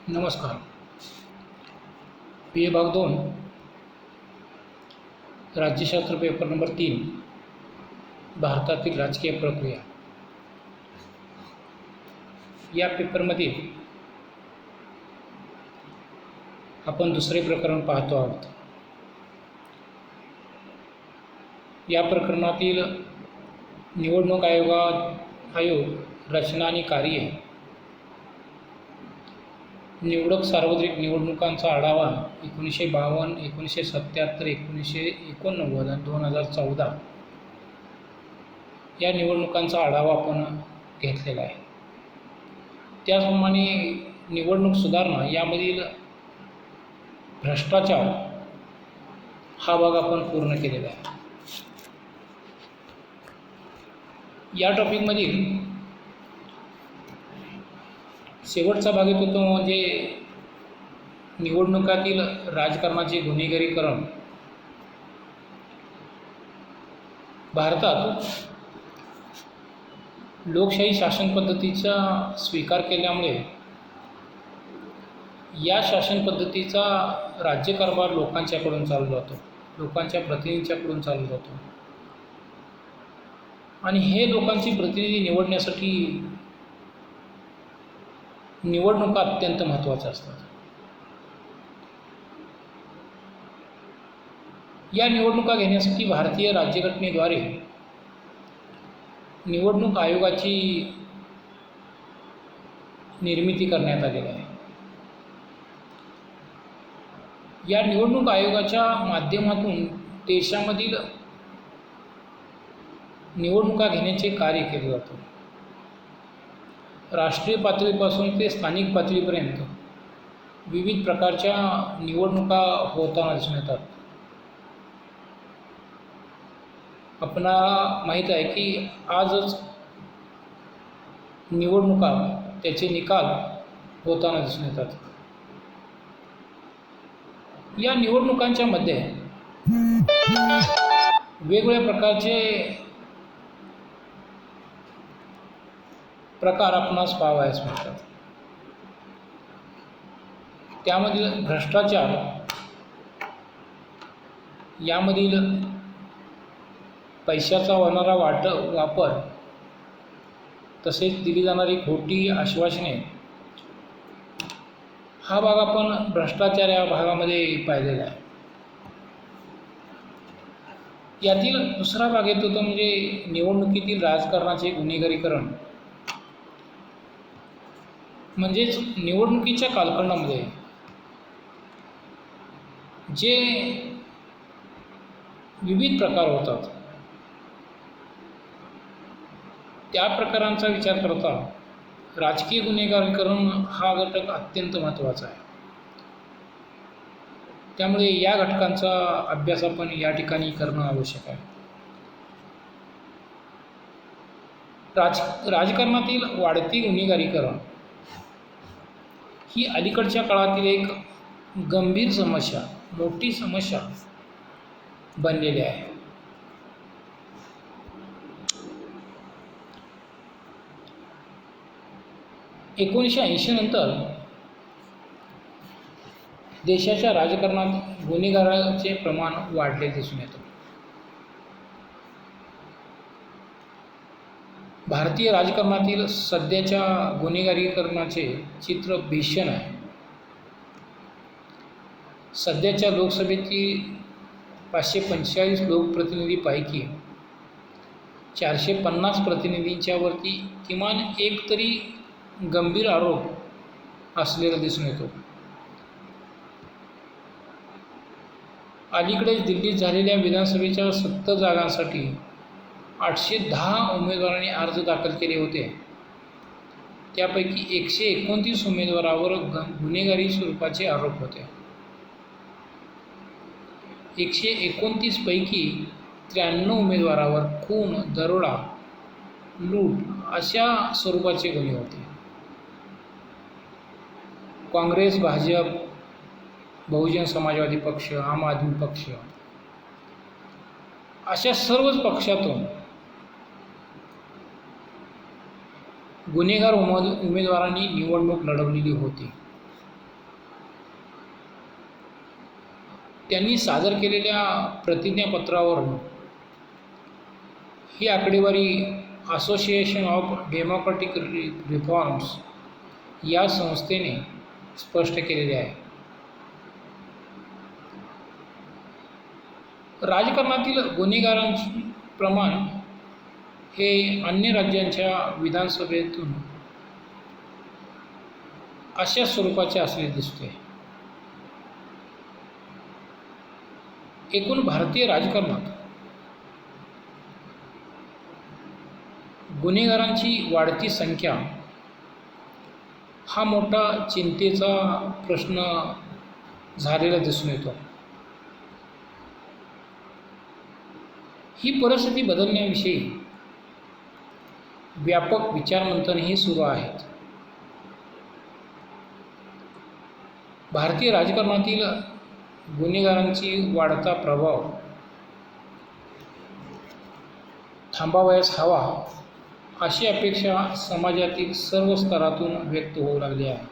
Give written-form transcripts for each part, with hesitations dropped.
नमस्कार. P A भाग 2 राज्यशास्त्र पेपर नंबर 3 भारतातील राजकीय प्रक्रिया या पेपरमध्ये आपण दुसरे प्रकरण पाहतो आहोत. या प्रकरणातील निवडणूक आयोग रचना आणि कार्य, निवडक सार्वत्रिक निवडणुकांचा आढावा 1952, 1977, 1989 आणि 2014 या निवडणुकांचा आढावा आपण घेतलेला आहे. त्याचप्रमाणे निवडणूक सुधारणा यामधील भ्रष्टाचार हा भाग आपण पूर्ण केलेला आहे. या टॉपिकमधील शेवटचा भाग येतो तो म्हणजे निवडणुकातील राजकारणाचे गुन्हेगारीकरण. भारतात लोकशाही शासन पद्धतीचा स्वीकार केल्यामुळे या शासन पद्धतीचा राज्यकारभार लोकांच्याकडून चालू जातो, लोकांच्या प्रतिनिधींच्याकडून चालू जातो आणि हे लोकांची प्रतिनिधी निवडण्यासाठी निवडणुका अत्यंत महत्त्वाच्या असतात. या निवडणुका घेण्यासाठी भारतीय राज्यघटनेद्वारे निवडणूक आयोगाची निर्मिती करण्यात आलेली आहे. या निवडणूक आयोगाच्या माध्यमातून देशामधील निवडणुका घेण्याचे कार्य केले जाते. राष्ट्रीय पातळीपासून ते स्थानिक पातळीपर्यंत विविध प्रकारच्या निवडणुका होताना दिसून येतात. आपणाला माहीत आहे की आजच निवडणुका त्याचे निकाल होताना दिसून येतात. या निवडणुकांच्या मध्ये वेगवेगळ्या प्रकारचे प्रकार आपणास पाहावयास मिळतात. त्यामधील भ्रष्टाचार, यामधील पैशाचा होणारा वापर, तसेच दिली जाणारी खोटी आश्वासने, हा भाग आपण भ्रष्टाचार या भागामध्ये पाहिलेला आहे. यातील दुसरा भाग येतो तो म्हणजे निवडणुकीतील राजकारणाचे गुन्हेगारीकरण. म्हणजेच निवडणुकीच्या कालखंडामध्ये जे विविध प्रकार होतात त्या प्रकारांचा विचार करता राजकीय गुन्हेगारीकरण हा घटक अत्यंत महत्त्वाचा आहे. त्यामुळे या घटकांचा अभ्यास आपण या ठिकाणी करणं आवश्यक आहे. राजकारणातील वाढती गुन्हेगारीकरण ही अलीकडच्या काळातील एक गंभीर समस्या, मोठी समस्या बनलेली आहे. एकोणीसशे नंतर देशाच्या राजकारणात गुन्हेगाराचे प्रमाण वाढले दिसून येते. भारतीय राजकारणातील सध्याच्या गुन्हेगारीकरणाचे चित्र भीषण आहे. सध्याच्या लोकसभेतील 545 लोकप्रतिनिधींपैकी 450 प्रतिनिधींच्यावरती किमान एक तरी गंभीर आरोप असलेला दिसून येतो. अलीकडेच दिल्लीत झालेल्या विधानसभेच्या 70 जागांसाठी 810 उमेदवारांनी अर्ज दाखल केले होते. त्यापैकी 129 उमेदवारावर गुन्हेगारी स्वरूपाचे आरोप होते. 129 पैकी 93 उमेदवारावर खून, दरोडा, लूट अशा स्वरूपाचे गुन्हे होते. काँग्रेस, भाजप, बहुजन समाजवादी पक्ष, आम आदमी पक्ष अशा सर्वच पक्षातून गुन्हेगार उमेदवारांनी निवडणूक लढवलेली होती. त्यांनी सादर केलेल्या प्रतिज्ञापत्रावरून ही आकडेवारी असोसिएशन ऑफ डेमोक्रॅटिक रिफॉर्म्स या संस्थेने स्पष्ट केलेली आहे. राजकारणातील गुन्हेगारांचे प्रमाण हे अन्य राज्यांच्या विधानसभेतून अशा स्वरूपाचे असले दिसते. एकूण भारतीय राजकारणात गुन्हेगारांची वाढती संख्या हा मोठा चिंतेचा प्रश्न झालेला दिसून येतो. ही परिस्थिती बदलण्याविषयी व्यापक विचारमंथनही सुरू आहेत. भारतीय राजकारणातील गुन्हेगारांची वाढता प्रभाव थांबावयास हवा अशी अपेक्षा समाजातील सर्व स्तरातून व्यक्त होऊ लागली आहे.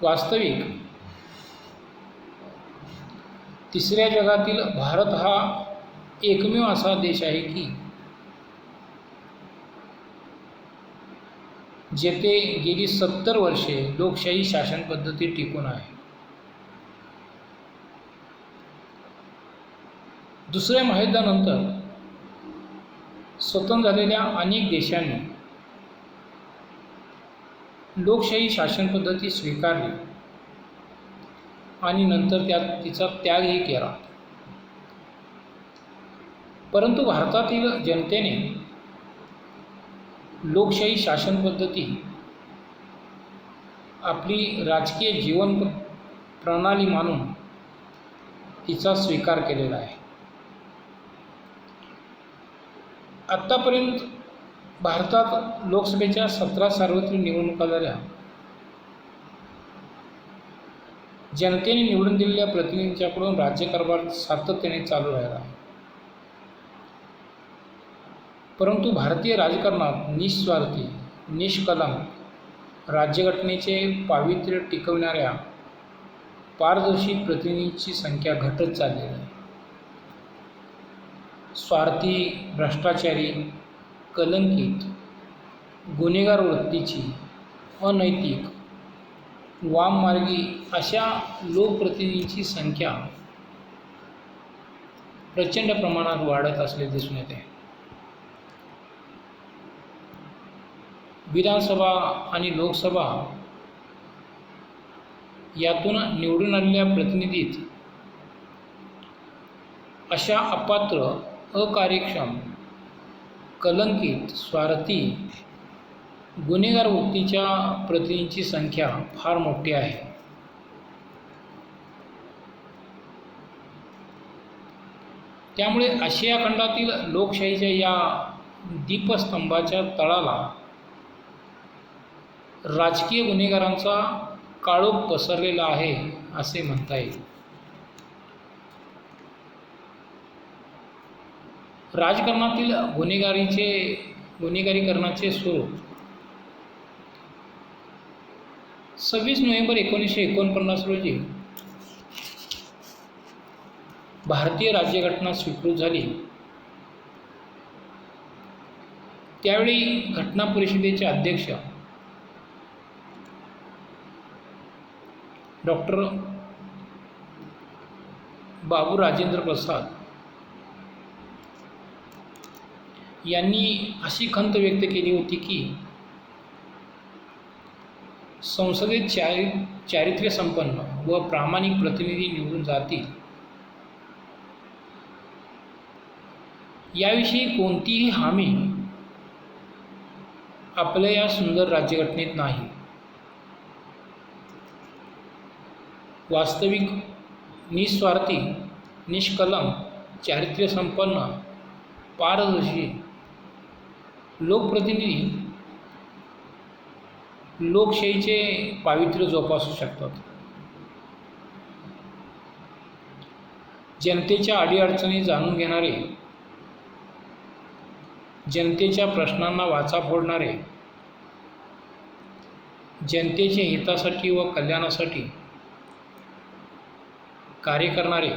वास्तविक तिसऱ्या जगातील भारत हा एकमेव असा देश आहे की जेथे गेली 70 वर्षे लोकशाही शासन पद्धती टिकून आहे. दुसऱ्या महायुद्धानंतर स्वतंत्र झालेल्या अनेक देशांनी लोकशाही शासन पद्धती स्वीकारली आणि नंतर तिचा त्यागही केला. परंतु भारतातील जनतेने लोकशाही शासन पद्धती आपली राजकीय जीवन प्रणाली मानून तिचा स्वीकार केलेला आहे. आत्तापर्यंत भारतात लोकसभेच्या 17 सार्वत्रिक निवडणुका झाल्या. जनतेने निवडून दिलेल्या प्रतिनिधींच्याकडून राज्यकारभार सातत्याने चालू राहिला. परंतु भारतीय राजकारणात निस्वार्थी, निष्कलंक, राज्यघटनेचे पावित्र्य टिकवणाऱ्या पारदर्शी प्रतिनिधींची संख्या घटत चाललेली आहे. स्वार्थी, भ्रष्टाचारी, कलंकित, गुन्हेगार वृत्तीची, अनैतिक, वाममार्गी अशा लोकप्रतिनिधींची संख्या प्रचंड प्रमाणात वाढत असले दिसून येते. विधानसभा आणि लोकसभा यातून निवडून आलेल्या प्रतिनिधीत अशा अपात्र, अकार्यक्षम, कलंकित, स्वार्थी, गुन्हेगार वृत्तीच्या प्रतिनिधींची संख्या फार मोठी आहे. त्यामुळे आशिया खंडातील लोकशाहीच्या या दीपस्तंभाच्या तळाला राजकीय गुन्हेगारांचा काळोख पसरलेला आहे असे म्हणता येईल. राजकारणातील गुन्हेगारीकरणाचे स्वरूप 26 नोव्हेंबर 1949 रोजी भारतीय राज्यघटना स्वीकृत झाली. त्यावेळी घटना परिषदेचे अध्यक्ष डॉक्टर बाबू राजेंद्र प्रसाद यांनी अशी खंत व्यक्त केली होती की संसदेत चारित्र्यसंपन्न व प्रामाणिक प्रतिनिधी निवडून जातील याविषयी कोणतीही हमी आपल्या या सुंदर राज्यघटनेत नाही. वास्तविक, निस्वार्थी, निष्कलंक, चारित्र्यसंपन्न, पारदर्शी लोकप्रतिनिधी लोकशाहीचे पावित्र्य जोपासू शकतात. जनतेच्या अडीअडचणी जाणून घेणारे, जनतेच्या प्रश्नांना वाचा फोडणारे, जनतेच्या हितासाठी व कल्याणासाठी कार्य करणारे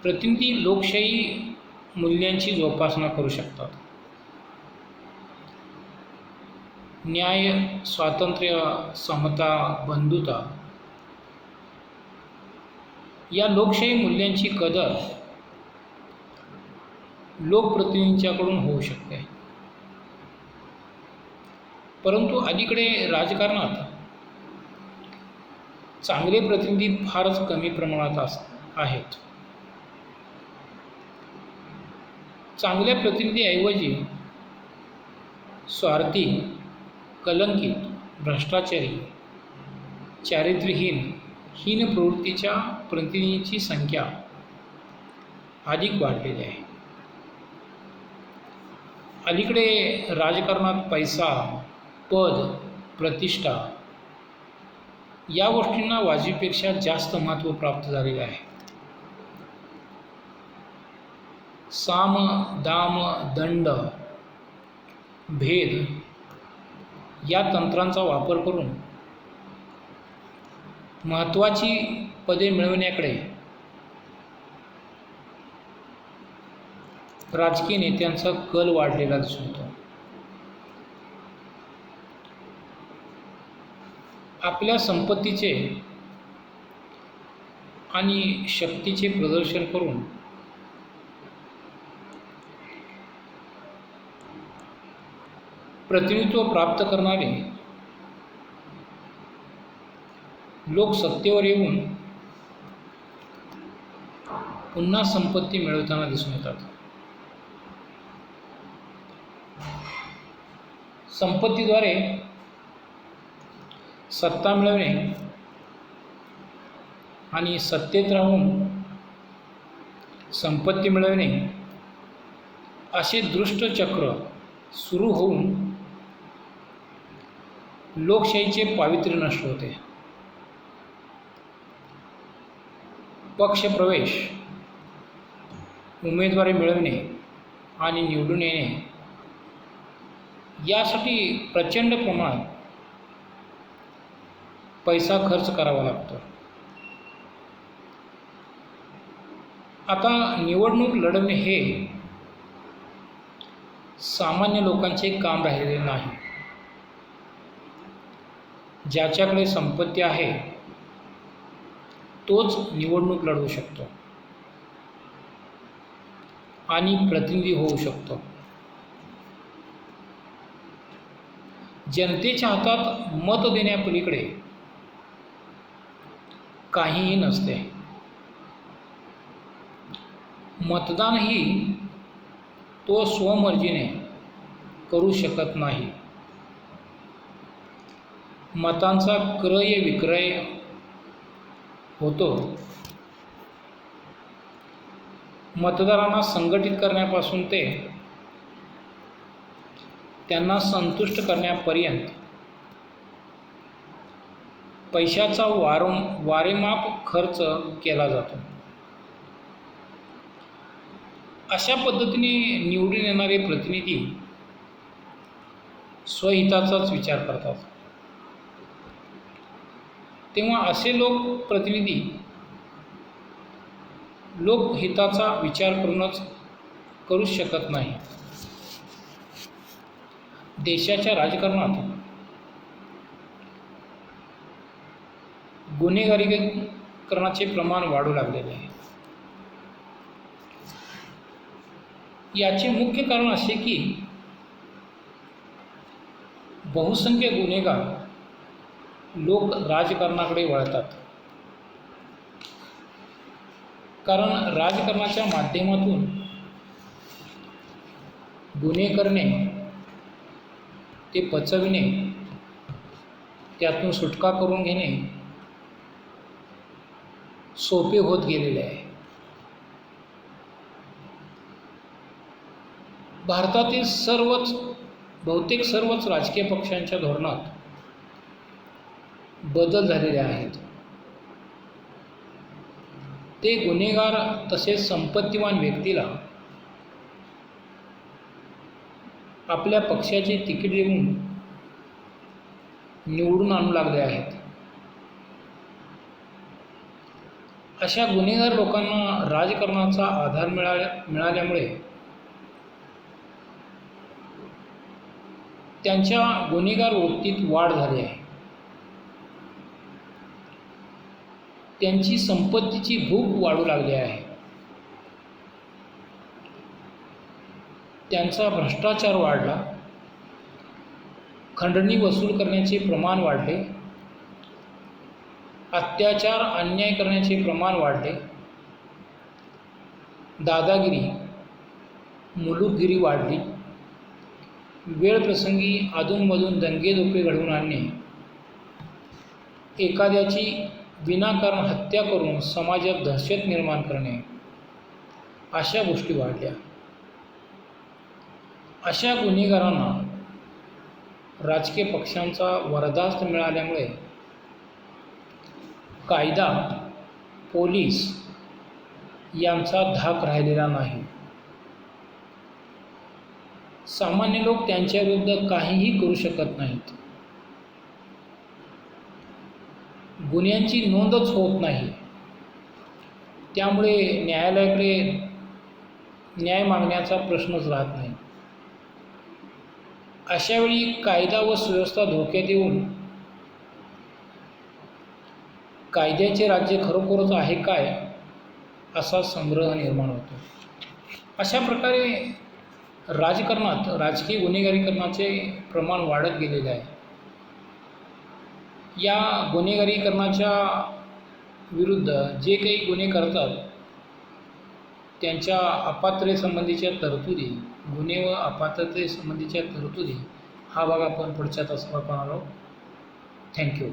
प्रतिनिधी लोकशाही मूल्यांची जोपासना करू शकतात. न्याय, स्वातंत्र्य, समता, बंधुता या लोकशाही मूल्यांची कदर लोकप्रतिनिधींच्याकडून होऊ शकते. परंतु अलीकडे राजकारणात चांगले प्रतिनिधी फारच कमी प्रमाणात आहेत. चांगल्या प्रतिनिधीऐवजी स्वार्थी, कलंकित, भ्रष्टाचारी, चारित्र्यहीन प्रवृत्तीच्या प्रतिनिधींची संख्या अधिक वाढलेली आहे. अलीकडे राजकारणात पैसा, पद, प्रतिष्ठा या गोष्टींना वाजवीपेक्षा जास्त महत्त्व प्राप्त झालेले आहे. साम, दाम, दंड, भेद या तंत्रांचा वापर करून महत्त्वाची पदे मिळवण्याकडे राजकीय नेत्यांचा कल वाढलेला दिसून येतो. आपल्या संपत्तीचे आणि शक्तीचे प्रदर्शन करून प्रतिनिधित्व प्राप्त करणारे लोक सत्तेवर येऊन पुन्हा संपत्ती मिळवताना दिसून येतात. संपत्तीद्वारे सत्ता मिळवणे आणि सत्तेत राहून संपत्ती मिळवणे असे दुष्ट चक्र सुरू होऊन लोकशाहीचे पावित्र्य नष्ट होते. पक्षप्रवेश, उमेदवारी मिळवणे आणि निवडून येणे यासाठी प्रचंड प्रमाणात पैसा खर्च करावा लागतो. आता निवडणूक लढवणे हे सामान्य लोकांचे काम राहिलेले नाही. ज्याच्याकडे संपत्ती आहे तोच निवडणूक लढवू शकतो आणि प्रतिनिधी होऊ शकतो. जनतेच्या हातात मत देण्यापलीकडे काहीही नसते. मतदानही तो स्वमर्जीने करू शकत नाही. मतांचा क्रय विक्रय होतो. मतदारांना संघटित करण्यापासून ते त्यांना संतुष्ट करण्यापर्यंत पैशाचा वारेमाप खर्च केला जातो. अशा पद्धतीने निवडून येणारे प्रतिनिधी स्वहिताचाच विचार करतात. तेव्हा असे प्रतिनिधी लोकहिताचा विचार करूच शकत नाही. देशाच्या राजकारणात गुन्हेगारीकरणाचे प्रमाण वाढू लागलेले आहे. याचे मुख्य कारण असे की बहुसंख्य गुन्हेगार लोक राजकारणाकडे वळतात. कारण राजकारणाच्या माध्यमातून गुन्हे करणे, ते पचविणे, त्यातून सुटका करून घेणे सोपे होत गेलेले आहे. भारतातील बहुतेक सर्वच राजकीय पक्षांच्या धोरणात बदल झालेले आहेत. ते गुन्हेगार तसेच संपत्तिवान व्यक्तीला आपल्या पक्षाचे तिकीट देऊन निवडून आणू लागले आहेत. अशा गुन्हेगार लोकांना राजकारणाचा आधार मिळाल्यामुळे त्यांच्या गुन्हेगार वृत्तीत वाढ झाली आहे. त्यांची संपत्तीची भूक वाढू लागली आहे. त्यांचा भ्रष्टाचार वाढला, खंडणी वसूल करण्याचे प्रमाण वाढले, अत्याचार अन्याय करण्याचे प्रमाण वाढले, दादागिरी मुलुकगिरी वाढली, वेळप्रसंगी अधूनमधून दंगेदोपे घडवून आणणे, एखाद्याची विनाकारण हत्या करून समाजात दहशत निर्माण करणे, अशा गोष्टी वाढल्या. अशा गुन्हेगारांना राजकीय पक्षांचा वरदास्त मिळाल्यामुळे कायदा, पोलीस यांचा धाक राहिलेला नाही. सामान्य लोक त्यांच्या विरुद्ध काहीही करू शकत नाहीत. गुन्ह्यांची नोंदच होत नाही. त्यामुळे न्यायालयाकडे न्याय मागण्याचा प्रश्नच राहत नाही. अशावेळी कायदा व सुव्यवस्था धोक्यात येऊन कायद्याचे राज्य खरोखरच आहे काय असा संभ्रम निर्माण होतो. अशा प्रकारे राजकारणात राजकीय गुन्हेगारीकरणाचे प्रमाण वाढत गेलेले आहे. या गुन्हेगारीकरणाच्या विरुद्ध जे काही गुन्हे करतात त्यांच्या अपात्रतेसंबंधीच्या तरतुदी, गुन्हे व अपात्रतेसंबंधीच्या तरतुदी हा भाग आपण पुढच्या तासात पाहणार आहोत. थँक्यू.